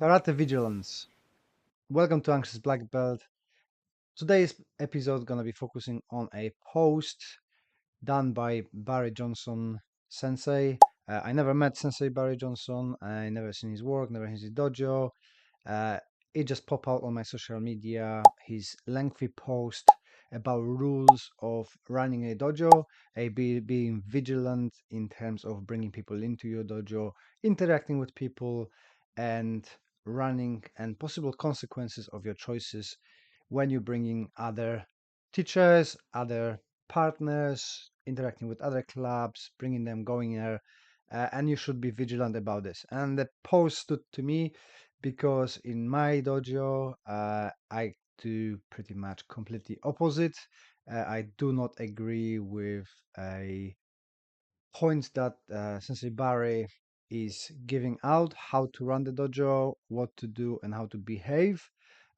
Karate Vigilance. Welcome to Anxious Black Belt. Today's episode gonna be focusing on a post done by Barry Johnson Sensei. I never met Sensei Barry Johnson. I never seen his work, never seen his dojo. Uh, it just popped out on my social media. His lengthy post about rules of running a dojo, being vigilant in terms of bringing people into your dojo, interacting with people, and running and possible consequences of your choices when you're bringing other teachers, other partners, interacting with other clubs, bringing them going there, and you should be vigilant about this. And the post stood to me because in my dojo, I do pretty much completely opposite. I do not agree with a points that Sensei Barry is giving out how to run the dojo, what to do, and how to behave.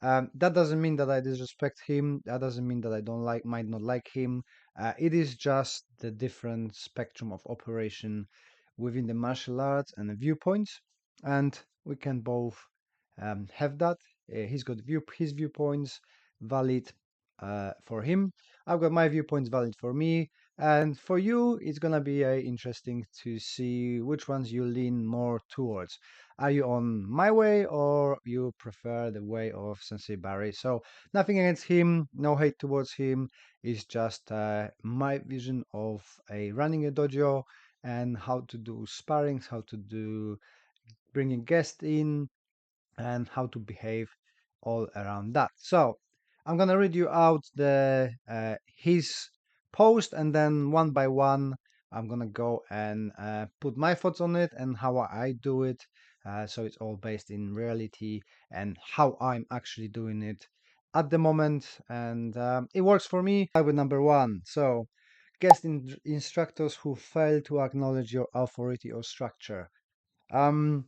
That doesn't mean that I disrespect him. That doesn't mean that I don't like, might not like him. It is just the different spectrum of operation within the martial arts and the viewpoints, and we can both have that. He's got his viewpoints valid for him. I've got my viewpoints valid for me. And for you, it's gonna be interesting to see which ones you lean more towards. Are you on my way or you prefer the way of Sensei Barry? So nothing against him, no hate towards him. It's just my vision of a running a dojo and how to do sparrings, how to do bringing guests in, and how to behave all around that. So I'm gonna read you out the his post, and then one by one I'm gonna go and put my thoughts on it and how I do it. So it's all based in reality and how I'm actually doing it at the moment, and it works for me. I with number one. So instructors who fail to acknowledge your authority or structure. Um,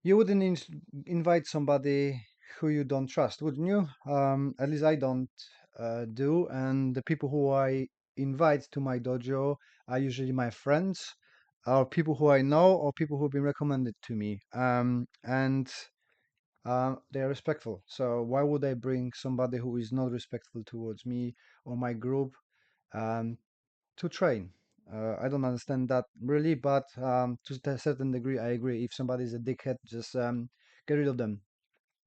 you wouldn't invite somebody who you don't trust, wouldn't you? At least I don't do. And the people who I invite to my dojo are usually my friends, or people who I know, or people who've been recommended to me. And they're respectful. So why would I bring somebody who is not respectful towards me or my group um, to train? I don't understand that really, but to a certain degree, I agree. If somebody is a dickhead, just get rid of them.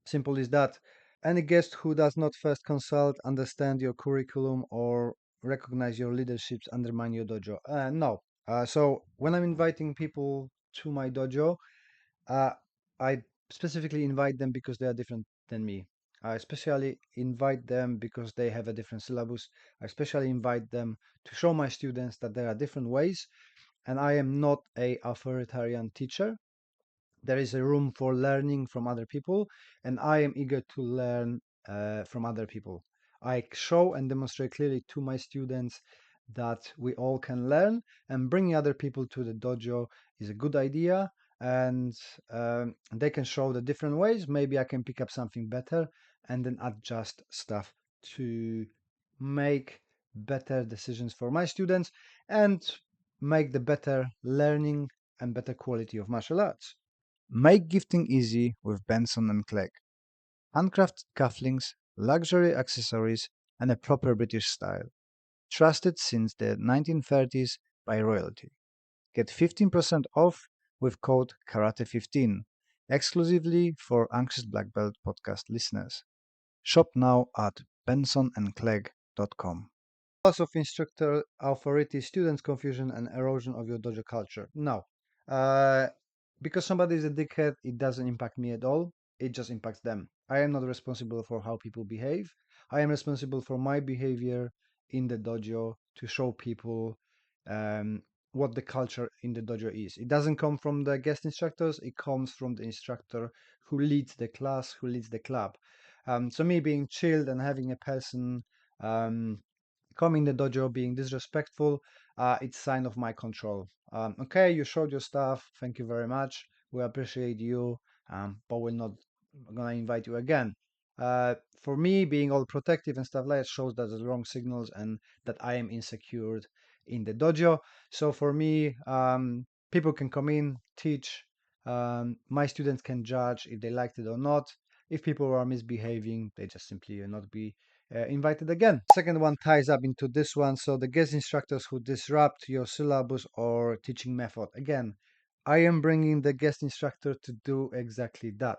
Simple as that. Any guest who does not first consult, understand your curriculum, or recognize your leaderships undermine your dojo. No. So when I'm inviting people to my dojo, uh, I specifically invite them because they are different than me. I especially invite them because they have a different syllabus. I especially invite them to show my students that there are different ways, and I am not a authoritarian teacher. There is a room for learning from other people, and I am eager to learn from other people. I show and demonstrate clearly to my students that we all can learn, and bringing other people to the dojo is a good idea. And they can show the different ways. Maybe I can pick up something better and then adjust stuff to make better decisions for my students and make the better learning and better quality of martial arts. Make gifting easy with Benson and Clegg. Handcrafted cufflinks, luxury accessories, and a proper British style. Trusted since the 1930s by royalty. Get 15% off with code KARATE15, exclusively for Anxious Black Belt podcast listeners. Shop now at bensonandclegg.com. Loss of instructor authority, students' confusion, and erosion of your dojo culture. No. Uh, because somebody is a dickhead, it doesn't impact me at all. It just impacts them. I am not responsible for how people behave. I am responsible for my behavior in the dojo to show people um, what the culture in the dojo is. It doesn't come from the guest instructors, it comes from the instructor who leads the class, who leads the club. So, me being chilled and having a person um, come in the dojo being disrespectful, it's sign of my control. Okay, you showed your stuff. Thank you very much. We appreciate you, but we're not gonna invite you again. For me, being all protective and stuff like that shows that the wrong signals and that I am insecure in the dojo. So for me, people can come in, teach, My students can judge if they liked it or not. If people are misbehaving, they just simply will not be invited again. Second one ties up into this one. So the guest instructors who disrupt your syllabus or teaching method. Again, I am bringing the guest instructor to do exactly that,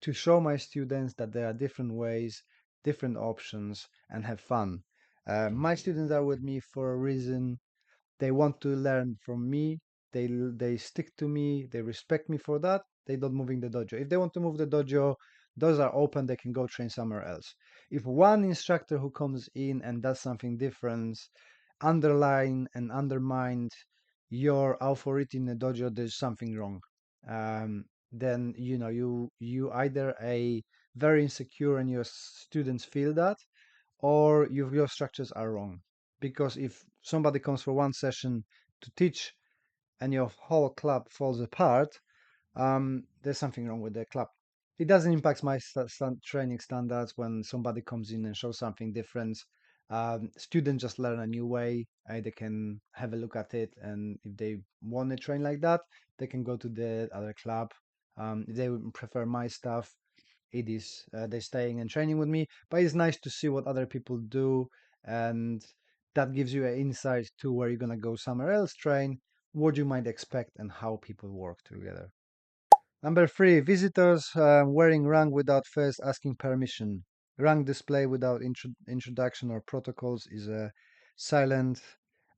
to show my students that there are different ways, different options, and have fun. My students are with me for a reason. They want to learn from me. They stick to me. They respect me for that. They don't moving the dojo. If they want to move the dojo, those are open. They can go train somewhere else. If one instructor who comes in and does something different, underline and undermine your authority in the dojo, there's something wrong. Then you either a very insecure and your students feel that, or your structures are wrong. Because if somebody comes for one session to teach and your whole club falls apart, there's something wrong with the club. It doesn't impact my training standards when somebody comes in and shows something different. Students just learn a new way. They can have a look at it, and if they want to train like that, they can go to the other club. If they would prefer my stuff, it is they're staying and training with me. But it's nice to see what other people do, and that gives you an insight to where you're gonna go somewhere else train, what you might expect, and how people work together. Number three, visitors wearing rank without first asking permission. Rank display without introduction or protocols is a silent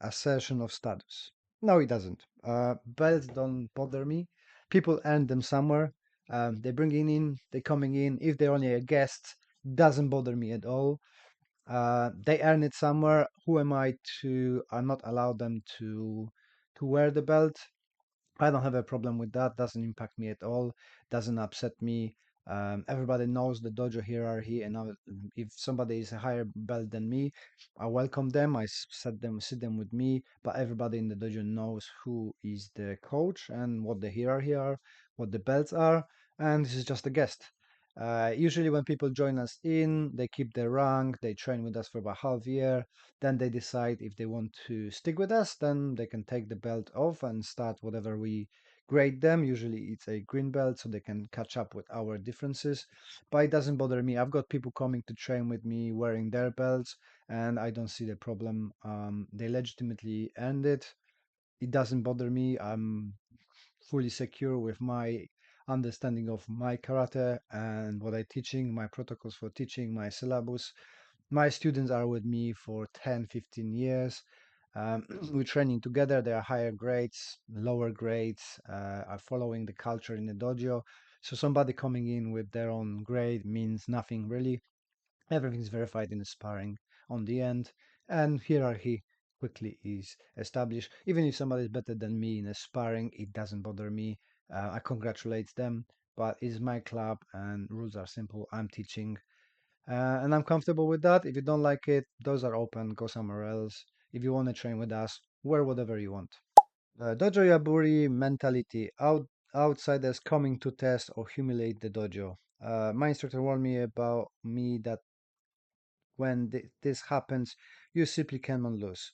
assertion of status. No, it doesn't. Belts don't bother me. People earn them somewhere. They bring in, they coming in. If they're only a guest, doesn't bother me at all. They earn it somewhere. Who am I to not allow them to wear the belt? I don't have a problem with that. Doesn't impact me at all. Doesn't upset me. Everybody knows the dojo hierarchy, and if somebody is a higher belt than me, I welcome them. Sit them with me. But everybody in the dojo knows who is the coach and what the hierarchy are, what the belts are, and this is just a guest. Usually, when people join us in, they keep their rank. They train with us for about half year. Then they decide if they want to stick with us, then they can take the belt off and start whatever we grade them. Usually it's a green belt, so they can catch up with our differences. But it doesn't bother me. I've got people coming to train with me wearing their belts, and I don't see the problem. They legitimately earned it. It doesn't bother me. I'm fully secure with my understanding of my karate and what I'm teaching, my protocols for teaching, my syllabus. My students are with me for 10, 15 years. We're training together. There are higher grades, lower grades, are following the culture in the dojo. So somebody coming in with their own grade means nothing really. Everything's verified in the sparring on the end, and hierarchy quickly is established. Even if somebody is better than me in a sparring, it doesn't bother me. I congratulate them, but it's my club and rules are simple. I'm teaching, and I'm comfortable with that. If you don't like it, those are open. Go somewhere else. If you want to train with us, wear whatever you want. Dojo Yaburi mentality. Outsiders coming to test or humiliate the dojo. My instructor warned me about me that when this happens, you simply cannot lose.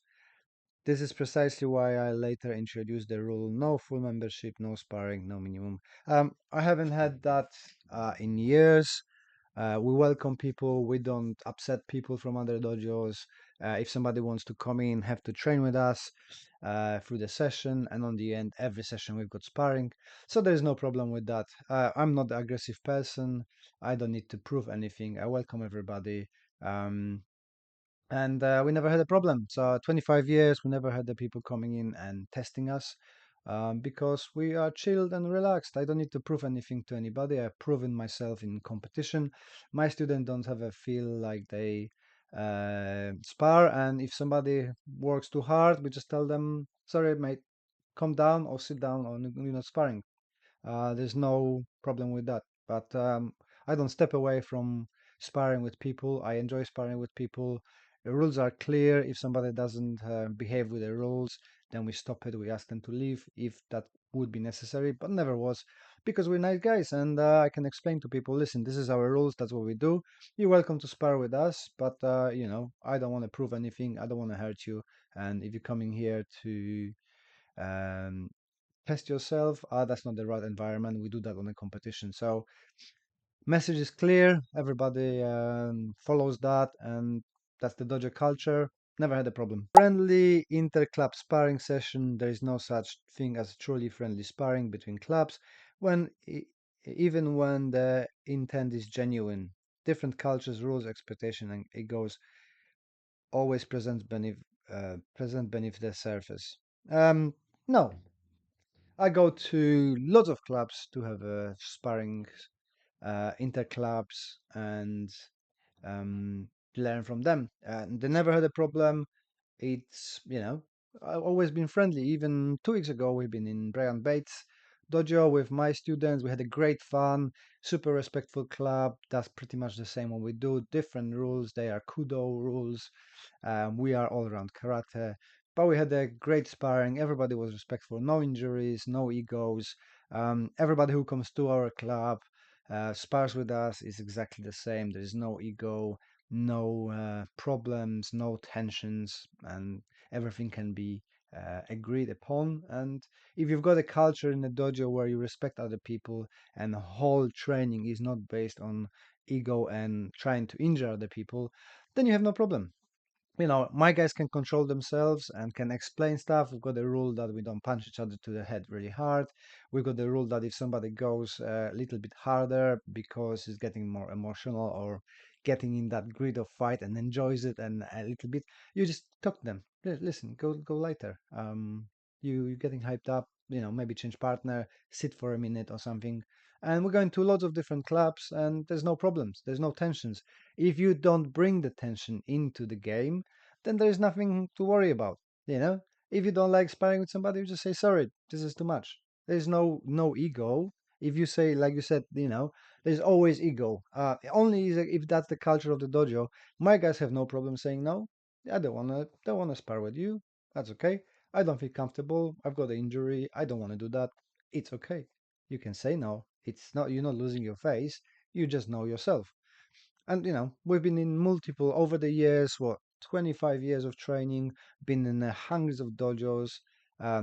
This is precisely why I later introduced the rule: no full membership, no sparring, no minimum. I haven't had that in years. We welcome people. We don't upset people from other dojos. If somebody wants to come in, have to train with us through the session, and on the end, every session we've got sparring. So there is no problem with that. I'm not the aggressive person. I don't need to prove anything. I welcome everybody. Um, and we never had a problem. So 25 years, we never had the people coming in and testing us because we are chilled and relaxed. I don't need to prove anything to anybody. I've proven myself in competition. My students don't have a feel like they spar, and if somebody works too hard, we just tell them, "Sorry, mate, come down or sit down, or you're not sparring." There's no problem with that. But I don't step away from sparring with people. I enjoy sparring with people. The rules are clear. If somebody doesn't behave with the rules, then we stop it. We ask them to leave if that would be necessary, but never was, because we're nice guys. And I can explain to people, listen, this is our rules. That's what we do. You're welcome to spar with us, but I don't want to prove anything. I don't want to hurt you. And if you're coming here to um, test yourself. That's not the right environment. We do that on a competition. So message is clear. Everybody follows that, and that's the dojo culture. Never had a problem. Friendly inter-club sparring session. There is no such thing as truly friendly sparring between clubs. When even when the intent is genuine, different cultures, rules, expectation, and egos always present beneath the surface. Um, no, I go to lots of clubs to have sparring inter clubs and um, learn from them. And they never had a problem. It's, I've always been friendly. Even 2 weeks ago, we've been in Brian Bates dojo with my students. We had a great fun, super respectful club. That's pretty much the same what we do. Different rules. They are kudo rules. We are all around karate. But we had a great sparring. Everybody was respectful. No injuries, no egos. Everybody who comes to our club spars with us is exactly the same. There is no ego, no problems, no tensions, and everything can be agreed upon. And if you've got a culture in the dojo where you respect other people and the whole training is not based on ego and trying to injure other people, then you have no problem. My guys can control themselves and can explain stuff. We've got a rule that we don't punch each other to the head really hard. We've got the rule that if somebody goes a little bit harder because he's getting more emotional or getting in that grid of fight and enjoys it and a little bit, you just talk to them. Listen, go later. You're getting hyped up. Maybe change partner, sit for a minute or something. And we're going to lots of different clubs, and there's no problems. There's no tensions. If you don't bring the tension into the game, then there is nothing to worry about. If you don't like sparring with somebody, you just say sorry. This is too much. There's no ego. If you say, like you said, there's always ego. Only if that's the culture of the dojo. My guys have no problem saying no. I don't wanna spar with you. That's okay. I don't feel comfortable. I've got an injury. I don't want to do that. It's okay. You can say no. It's not you're not losing your face. You just know yourself. And we've been in multiple over the years, 25 years of training, been in hundreds of dojos,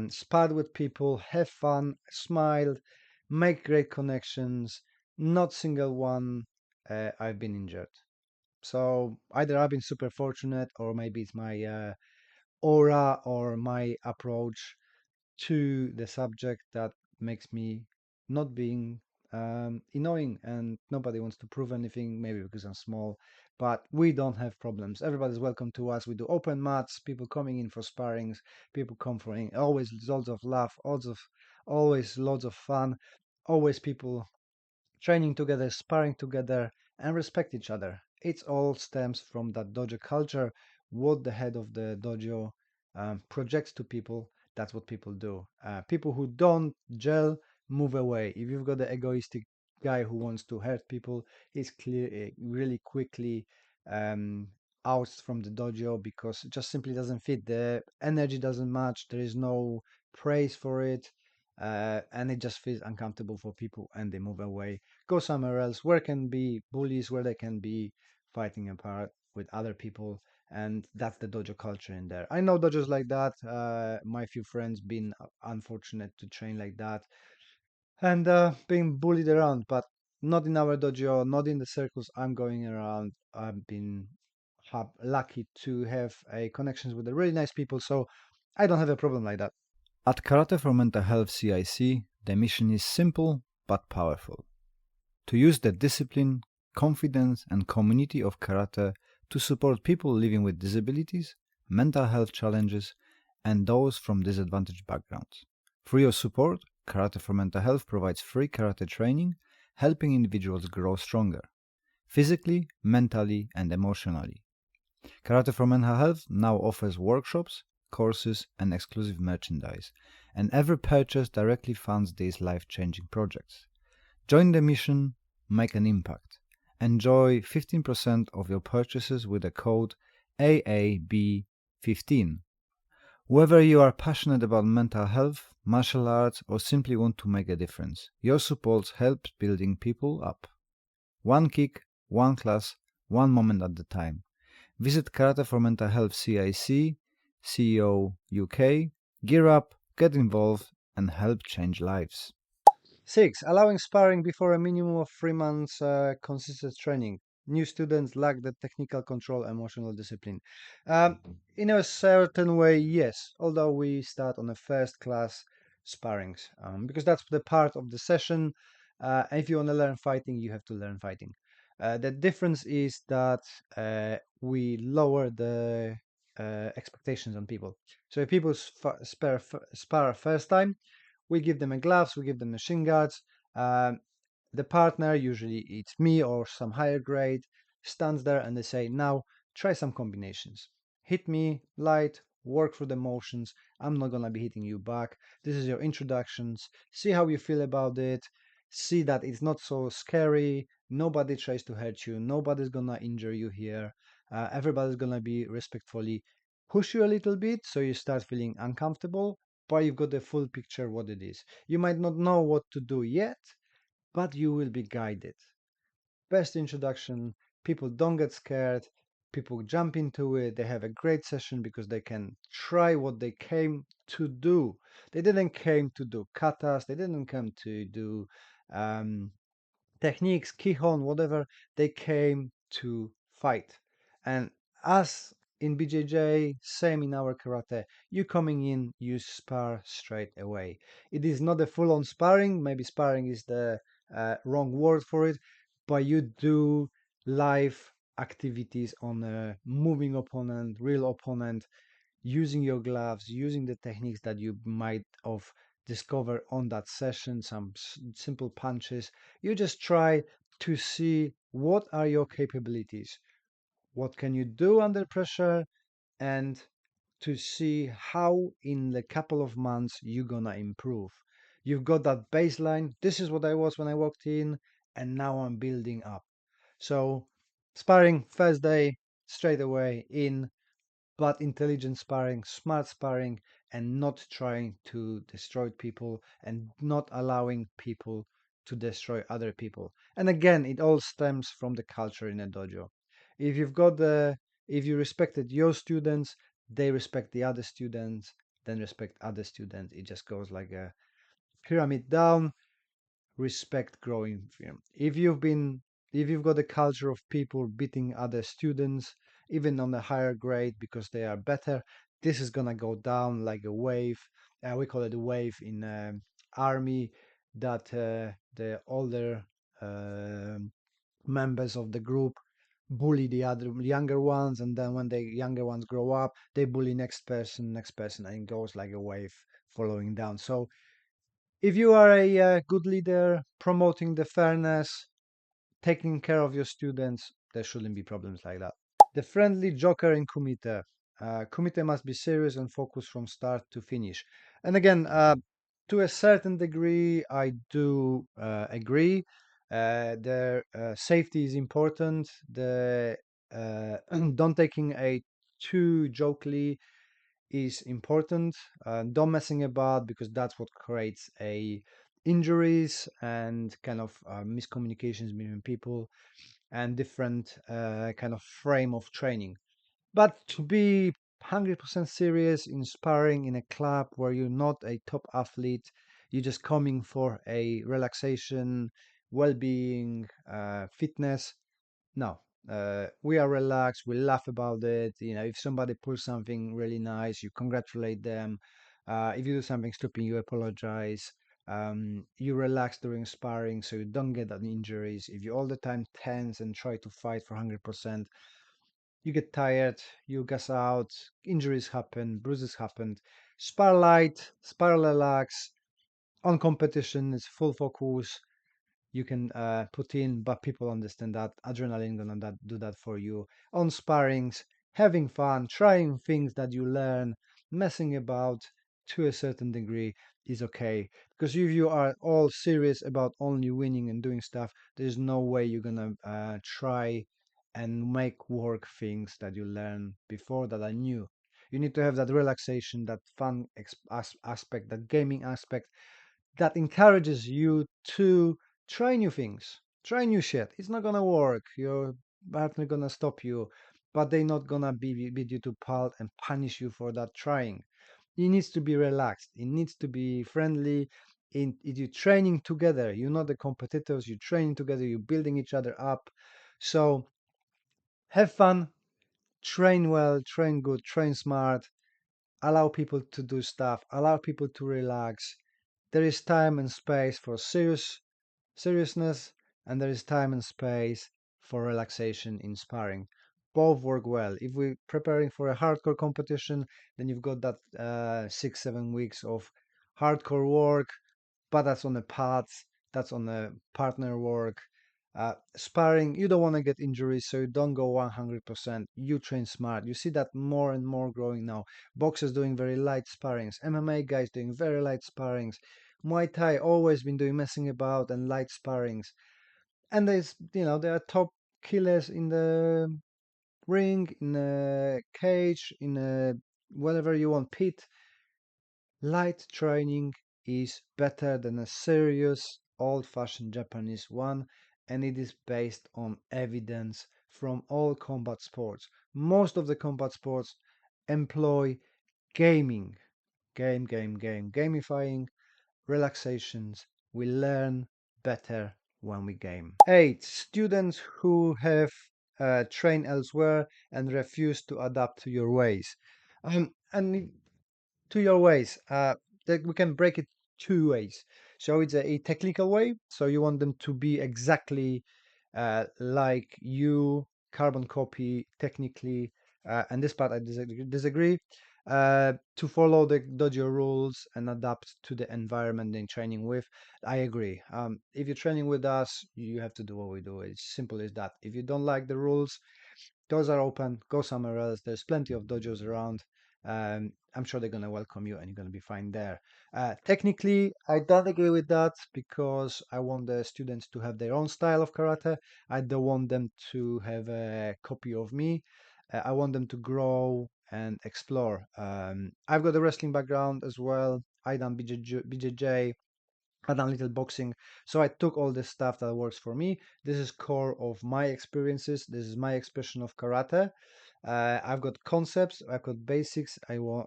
sparred with people, have fun, smiled, make great connections. Not single one I've been injured. So either I've been super fortunate, or maybe it's my aura or my approach to the subject that makes me not being annoying, and nobody wants to prove anything, maybe because I'm small, but we don't have problems. Everybody's welcome to us. We do open mats, people coming in for sparrings, people come for always lots of laugh, always lots of fun, always people training together, sparring together, and respect each other. It all stems from that dojo culture. What the head of the dojo projects to people, that's what people do. People who don't gel move away. If you've got the egoistic guy who wants to hurt people, he's clear really quickly um, outs from the dojo because it just simply doesn't fit. The energy doesn't match. There is no praise for it. And it just feels uncomfortable for people and they move away, go somewhere else where can be bullies, where they can be fighting apart with other people. And that's the dojo culture in there. I know dojos like that. My few friends been unfortunate to train like that and being bullied around, but not in our dojo, not in the circles I'm going around. I've been lucky to have a connections with the really nice people, so I don't have a problem like that. At Karate for Mental Health CIC, the mission is simple but powerful: to use the discipline, confidence, and community of karate to support people living with disabilities, mental health challenges, and those from disadvantaged backgrounds. Through your support, Karate for Mental Health provides free karate training, helping individuals grow stronger, physically, mentally, and emotionally. Karate for Mental Health now offers workshops, courses, and exclusive merchandise, and every purchase directly funds these life-changing projects. Join the mission, make an impact. Enjoy 15% of your purchases with the code AAB15. Whether you are passionate about mental health, martial arts, or simply want to make a difference, your support helps building people up. One kick, one class, one moment at a time. Visit Karate for Mental Health CIC, CEO UK, gear up, get involved, and help change lives. 6. Allowing sparring before a minimum of 3 months consistent training. New students lack the technical control, emotional discipline. Um, in a certain way, yes, although we start on a first class sparrings, because that's the part of the session. And if you want to learn fighting, you have to learn fighting. The difference is that we lower the expectations on people. So if people spar first time, we give them a gloves, we give them machine guards. Um, the partner, usually it's me or some higher grade, stands there and they say, now try some combinations. Hit me light, work through the motions. I'm not gonna be hitting you back. This is your introductions. See how you feel about it. See that it's not so scary. Nobody tries to hurt you. Nobody's gonna injure you here. Everybody's gonna be respectfully push you a little bit so you start feeling uncomfortable, but you've got the full picture what it is. You might not know what to do yet, but you will be guided. Best introduction. People don't get scared. People jump into it. They have a great session because they can try what they came to do. They didn't came to do katas. They didn't come to do um, techniques, kihon, whatever, they came to fight. And as in BJJ, same in our karate, you coming in, you spar straight away. It is not a full-on sparring. Maybe sparring is the wrong word for it, but you do live activities on a moving opponent, real opponent, using your gloves, using the techniques that you might have discovered on that session, some simple punches. You just try to see what are your capabilities, what can you do under pressure, and to see how in a couple of months you're gonna improve. You've got that baseline. This is what I was when I walked in, and now I'm building up. So, sparring first day, straight away in, but intelligent sparring, smart sparring, and not trying to destroy people and not allowing people to destroy other people. And again, it all stems from the culture in a dojo. If you've got the, if you respected your students, they respect the other students, then respect other students. It just goes like a pyramid down, respect growing firm. If you've got a culture of people beating other students, even on a higher grade because they are better, this is gonna go down like a wave. We call it a wave in army that the older members of the group bully the other younger ones, and then when the younger ones grow up, they bully next person, and it goes like a wave following down. So if you are a good leader, promoting the fairness, taking care of your students, there shouldn't be problems like that. The friendly joker in kumite. Kumite must be serious and focused from start to finish. And again, to a certain degree, I do agree. Their safety is important. The don't taking a too jokely is important. Don't messing about because that's what creates a injuries and kind of miscommunications between people and different kind of frame of training. But to be 100% serious in sparring in a club where you're not a top athlete, you're just coming for a relaxation, well-being, fitness, no, we are relaxed. We laugh about it. You know, if somebody pulls something really nice, you congratulate them. If you do something stupid, you apologize. You relax during sparring so you don't get any injuries. If you all the time tense and try to fight for 100%, you get tired, you gas out, injuries happen, bruises happen. Spar light, spar relax. On competition, it's full focus you can put in, but people understand that adrenaline gonna do that for you. On sparrings, having fun, trying things that you learn, messing about to a certain degree is okay. Because if you are all serious about only winning and doing stuff, there's no way you're gonna try and make work things that you learn before that are new. You need to have that relaxation, that fun aspect, that gaming aspect that encourages you to try new things, try new shit. It's not gonna work. Your partner gonna stop you, but they're not gonna beat you to pulp and punish you for that trying. it needs to be relaxed. It needs to be friendly. You're training together. You're not the competitors. You're training together. You're building each other up. So have fun, train well, train good, train smart. Allow people to do stuff. Allow people to relax. There is time and space for seriousness, and there is time and space for relaxation in sparring. Both work well. If we're preparing for a hardcore competition, then you've got that 6, 7 weeks of hardcore work, but that's on the pads, that's on the partner work. Sparring, you don't want to get injuries, so you don't go 100%. You train smart. You see that more and more growing now. Boxers doing very light sparrings, MMA guys doing very light sparrings. Muay Thai always been doing messing about and light sparrings. And there are top killers in the ring, in a cage, in a whatever you want pit. Light training is better than a serious old-fashioned Japanese one, and it is based on evidence from all combat sports. Most of the combat sports employ gaming, gamifying, relaxations. We learn better when we game. 8. Students who have trained elsewhere and refuse to adapt to your ways. And to your ways. That we can break it two ways. So it's a technical way. So you want them to be exactly like you, carbon copy technically. And this part I disagree. To follow the dojo rules and adapt to the environment they're training with. I agree. If you're training with us, you have to do what we do. It's simple as that. If you don't like the rules, doors are open. Go somewhere else. There's plenty of dojos around. I'm sure they're going to welcome you and you're going to be fine there. Technically, I don't agree with that because I want the students to have their own style of karate. I don't want them to have a copy of me. I want them to grow and explore. I've got a wrestling background as well. I done BJJ. I done little boxing. So I took all this stuff that works for me. This is core of my experiences. This is my expression of karate. I've got concepts, I've got basics, rules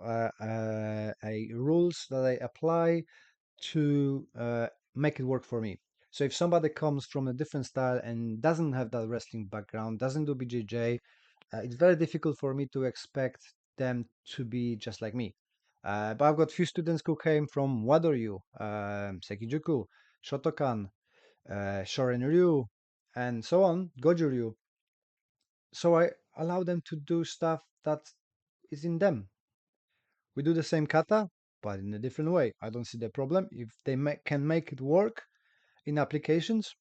that I apply to make it work for me. So if somebody comes from a different style and doesn't have that wrestling background, doesn't do BJJ, it's very difficult for me to expect them to be just like me. But I've got few students who came from Wadoryu, Sekijuku, Shotokan, Shorin Ryu, and so on, Goju Ryu. So I allow them to do stuff that is in them. We do the same kata, but in a different way. I don't see the problem. If they can make it work in applications,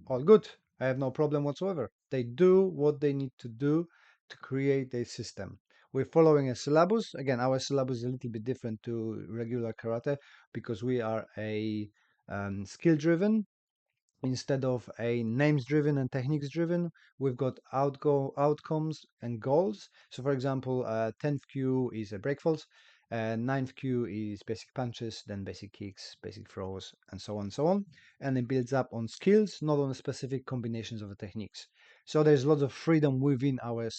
all good. I have no problem whatsoever. They do what they need to do to create a system. We're following a syllabus. Again, our syllabus is a little bit different to regular karate because we are a skill driven instead of a names driven and techniques driven. We've got outcomes and goals. So for example, 10th q is a break falls, 9th q is basic punches, then basic kicks, basic throws, and so on and so on. And it builds up on skills, not on specific combinations of the techniques. So there's lots of freedom within our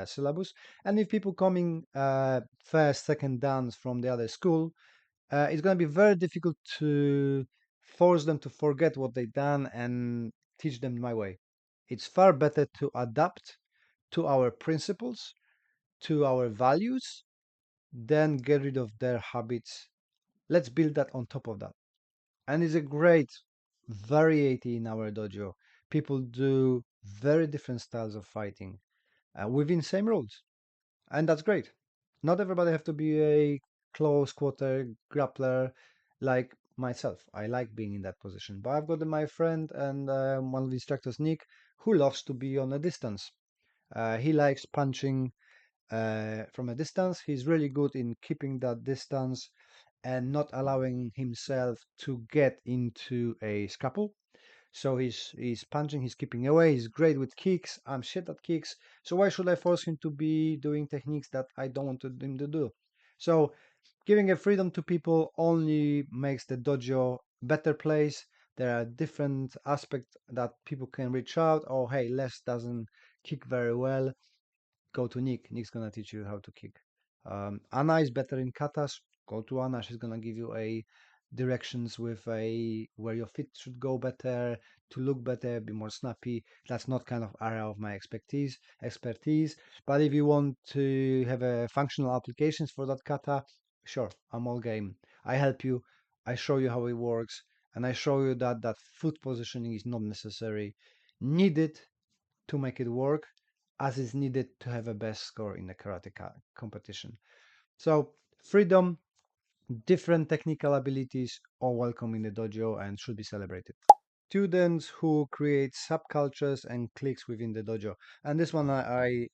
syllabus. And if people coming first, second dance from the other school, it's going to be very difficult to force them to forget what they've done and teach them my way. It's far better to adapt to our principles, to our values, than get rid of their habits. Let's build that on top of that. And it's a great variety in our dojo. People do very different styles of fighting within same rules, and that's great. Not everybody have to be a close quarter grappler like myself. I like being in that position, but I've got my friend and one of the instructors, Nick, who loves to be on a distance. He likes punching from a distance. He's really good in keeping that distance and not allowing himself to get into a scrapple. So he's punching, he's keeping away, he's great with kicks. I'm shit at kicks. So why should I force him to be doing techniques that I don't want him to do? So giving a freedom to people only makes the dojo better place. There are different aspects that people can reach out. Oh, hey, Les doesn't kick very well. Go to Nick. Nick's gonna teach you how to kick. Anna is better in katas. Go to Anna, she's gonna give you a directions with a where your feet should go better, to look better, be more snappy. That's not kind of area of my expertise. But if you want to have a functional applications for that kata, sure, I'm all game. I help you, I show you how it works, and I show you that foot positioning is not necessary needed to make it work, as is needed to have a best score in the karate competition. So freedom, different technical abilities are welcome in the dojo and should be celebrated. Students who create subcultures and cliques within the dojo. And this one I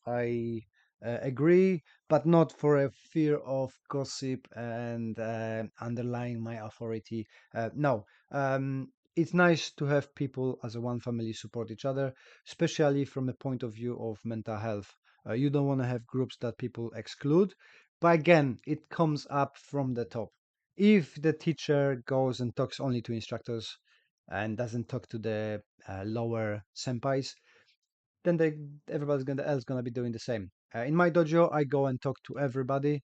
agree, but not for a fear of gossip and underlying my authority. No, it's nice to have people as a one family support each other, especially from the point of view of mental health. You don't want to have groups that people exclude, but again, it comes up from the top. If the teacher goes and talks only to instructors and doesn't talk to the lower senpais, then everybody's gonna else gonna be doing the same. In my dojo, I go and talk to everybody.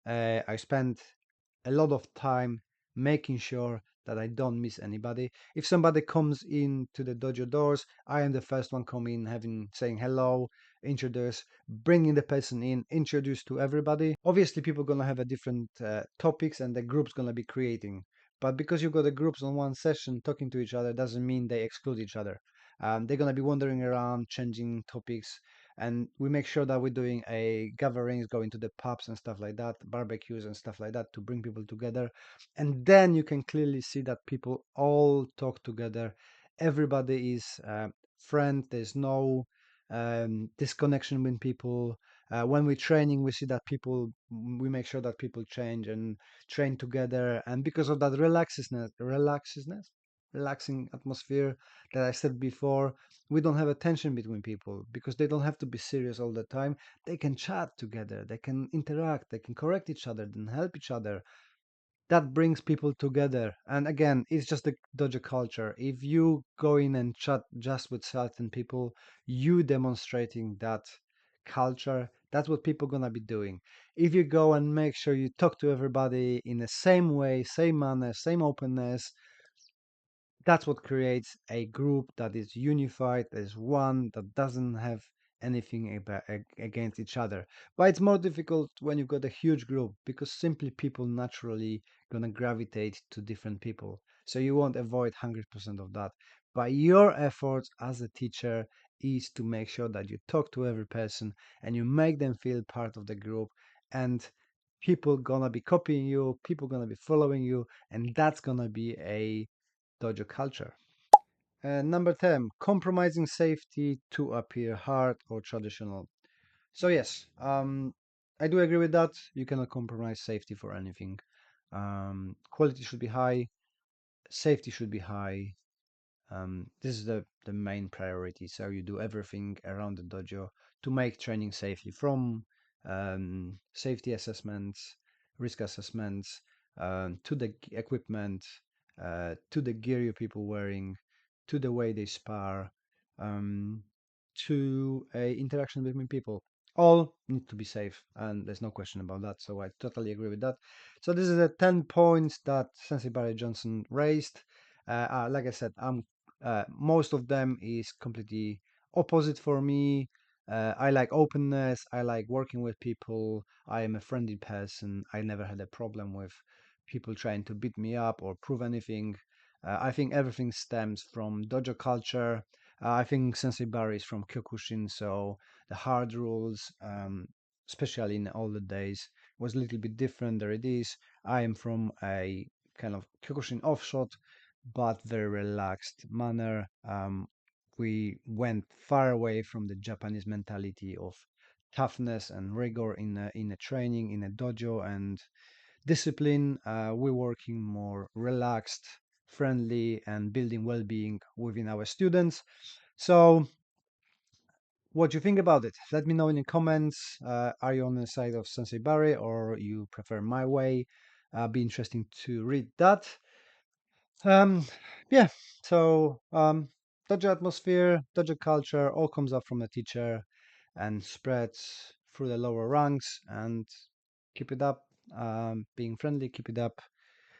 I spend a lot of time making sure that I don't miss anybody. If somebody comes into the dojo doors, I am the first one coming, having saying hello, introduce, bringing the person in, introduce to everybody. Obviously, people gonna have a different topics, and the group's gonna be creating. But because you've got the groups on one session talking to each other, doesn't mean they exclude each other. They're gonna be wandering around, changing topics, and we make sure that we're doing a gatherings, going to the pubs and stuff like that, barbecues and stuff like that to bring people together. And then you can clearly see that people all talk together. Everybody is friend. There's no disconnection with people. When we're training, we see that we make sure that people change and train together. And because of that relaxing atmosphere that I said before, we don't have a tension between people because they don't have to be serious all the time. They can chat together, they can interact, they can correct each other, then help each other. That brings people together. And again, it's just the dojo culture. If you go in and chat just with certain people, you demonstrating that culture. That's what people gonna be doing. If you go and make sure you talk to everybody in the same way, same manner, same openness, that's what creates a group that is unified, as one, that doesn't have anything against each other. But it's more difficult when you've got a huge group because simply people naturally gonna gravitate to different people. So you won't avoid 100% of that. But your efforts as a teacher is to make sure that you talk to every person and you make them feel part of the group, and people gonna be copying you, people gonna be following you, and that's gonna be a dojo culture. Number 10, compromising safety to appear hard or traditional. So, yes, I do agree with that. You cannot compromise safety for anything. Quality should be high, safety should be high. This is the main priority. So, you do everything around the dojo to make training safely, from safety assessments, risk assessments, to the equipment, to the gear you people wearing, to the way they spar, um, to a interaction between people. All need to be safe, and there's no question about that. So I totally agree with that. So this is the 10 points that Sensei Barry Johnson raised. Like I said, most of them is completely opposite for me. I like openness. I like working with people. I am a friendly person. I never had a problem with people trying to beat me up or prove anything. I think everything stems from dojo culture. I think Sensei Barry is from Kyokushin, so the hard rules, especially in the older days, was a little bit different. There it is. I am from a kind of Kyokushin offshot, but very relaxed manner. We went far away from the Japanese mentality of toughness and rigor in a training in a dojo and discipline. We're working more relaxed, friendly, and building well-being within our students. So, what do you think about it? Let me know in the comments. Are you on the side of Sensei Barry or you prefer my way? Be interesting to read that. Um, yeah. So, dojo atmosphere, dojo culture, all comes up from the teacher and spreads through the lower ranks. And keep it up. being friendly, keep it up,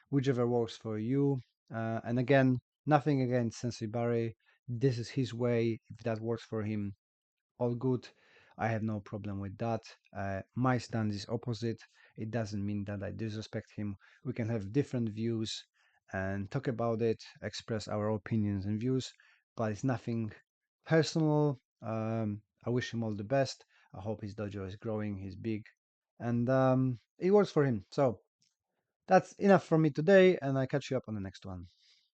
whichever works for you. And again, nothing against Sensei Barry. This is his way. If that works for him, all good. I have no problem with that. My stance is opposite. It doesn't mean that I disrespect him. We can have different views and talk about it, express our opinions and views, but it's nothing personal. I wish him all the best. I hope his dojo is growing, he's big, and it works for him. So that's enough for me today, and I catch you up on the next one.